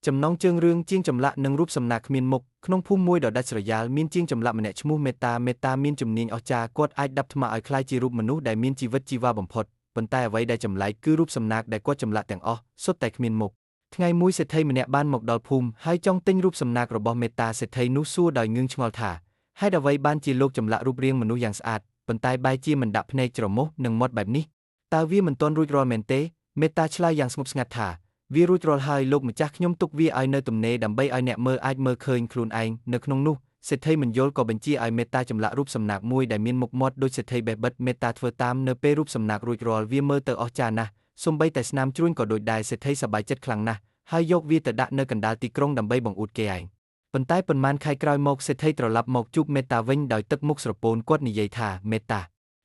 ចំណងជើងរឿងជាងចម្លាក់និងរូបសំណាកគ្មានមុខក្នុងភូមិមួយដ៏ដាច់ស្រយាលមានជាងចម្លាក់ម្នាក់ឈ្មោះមេតាមានជំនាញអស្ចារ្យគាត់អាចដាប់ថ្មឲ្យក្លាយជារូបមនុស្សដែលមានជីវិតជីវ៉ាបំផុតប៉ុន្តែអ្វីដែលចម្លែកគឺរូបសំណាកដែលគាត់ចម្លាក់ទាំងអស់សុទ្ធតែគ្មានមុខថ្ងៃមួយសេដ្ឋីម្នាក់បានមកដល់ភូមិហើយចង់ទិញរូបសំណាករបស់មេតាសេដ្ឋីនោះសួរដោយងឿងឆ្ងល់ថាហេតុអ្វីបានជាលោកចម្លាក់រូបរាងមនុស្សយ៉ាងស្អាតប៉ុន្តែបែរជាមិនដាក់ភ្នែកច្រមុះនិងមាត់បែបនេះតើវាមិនទាន់រួចរាល់មែនទេមេតាឆ្លើយយ៉ាងស្ងប់ស្ងាត់ថាវារួចរាល់ហើយលោកម្ចាស់ខ្ញុំទុកវាឲ្យនៅទំនេរដើម្បីឲ្យអ្នកមើលអាចមើលឃើញខ្លួនឯងនៅក្នុងនោះសេដ្ឋីមិនយល់ក៏បញ្ជាឲ្យមេតាចម្លាក់រូបសំណាកមួយដែលមានមុខមាត់ដូចសេដ្ឋីបេះបិទមេតាធ្វើតាមនៅពេលរូបសំណាករួចរាល់វាមើលទៅអស្ចារ្យណាស់សូម្បីតែស្នាមជ្រួញក៏ដូចដែរសេដ្ឋីសប្បាយចិត្តខ្លាំងណាស់ហើយយកវាទៅដាក់នៅកណ្ដាលទីក្រុងដើម្បីបង្អួតគេឯងប៉ុន្តែប៉ុន្មានខែក្រោយមកសេដ្ឋីត្រឡប់មកជួបមេតាវិញដោយទឹកមុខស្រពោនគាត់និយាយថាមេតា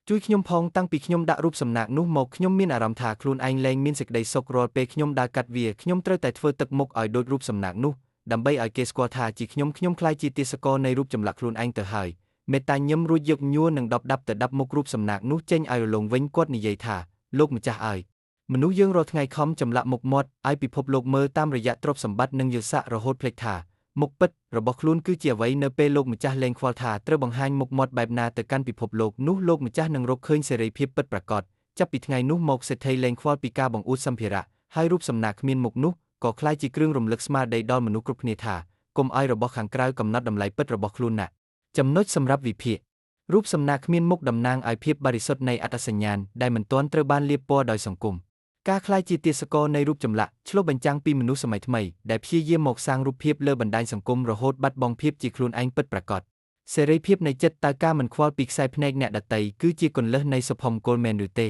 ជួយខ្ញុំផងតាំងពីខ្ញុំដាក់រូបសំណាកនោះមកខ្ញុំមានអារម្មណ៍ថាខ្លួនឯងលែងមានសេចក្តីសុខរាល់ពេលខ្ញុំដើរកាត់វាខ្ញុំត្រូវតែធ្វើទឹកមុខឲ្យដូចរូបសំណាកនោះដើម្បីឲ្យគេស្គាល់ថាជាខ្ញុំក្លាយជាទាសករនៃរូបចម្លាក់ខ្លួនឯងទៅហើយមេតាញឹមរួចយកញួរនិងដបដាប់ទៅដាប់មុខរូបសំណាកនោះចេញឲ្យរលងវិញគាត់និយាយថាលោកម្ចាស់អើយមនុស្សយើងរាល់ថ្ងៃខំចម្លាក់មុខមាត់ឲ្យពិភពលោកមើលតាមរយៈទ្រព្យសម្បត្តិនិងយស័ក្តិរហូតភ្លេចថាមុខពិតរបស់ខ្លួនគឺជាអ្វីនៅពេលលោកម្ចាស់លែងខ្វល់ថាត្រូវបង្ហាញមុខមាត់បែបណាទៅកាន់ពិភពលោកនោះលោកម្ចាស់នឹងរកឃើញសេរីភាពពិតប្រាកដចាប់ពីថ្ងៃនោះមកសេដ្ឋីលែងខ្វល់ពីការបង្អួតសម្ភារៈហើយរូបសំណាកគ្មានមុខនោះក៏ក្លាយជាគ្រឿងរំលឹកស្មារតីដល់មនុស្សគ្រប់គ្នាថាកុំឲ្យរបស់ខាងក្រៅកំណត់តម្លៃពិតរបស់ខ្លួនណាចំណុចសម្រាប់វិភាគរូបសំណាកគ្មានមុខតំណាងឲ្យភាពបរិសុទ្ធនៃអត្តសញ្ញាណដែលមិនទាន់ត្រូវបានលាបពណ៌ដោយសង្គមការក្លាយជាទាសករនៃរូបចម្លាក់ឆ្លុះបញ្ចាំងពីមនុស្សសម័យថ្មីដែលព្យាយាមមកសាងរូបភាពលើបណ្ដាញសង្គមរហូតបាត់បង់ភាពជាខ្លួនឯងពិតប្រាកដសេរីភាពនៃចិត្តតើការមិនខ្វល់ពីខ្សែភ្នែកអ្នកដទៃគឺជាគន្លឹះនៃសុភមង្គលមែនឬទេ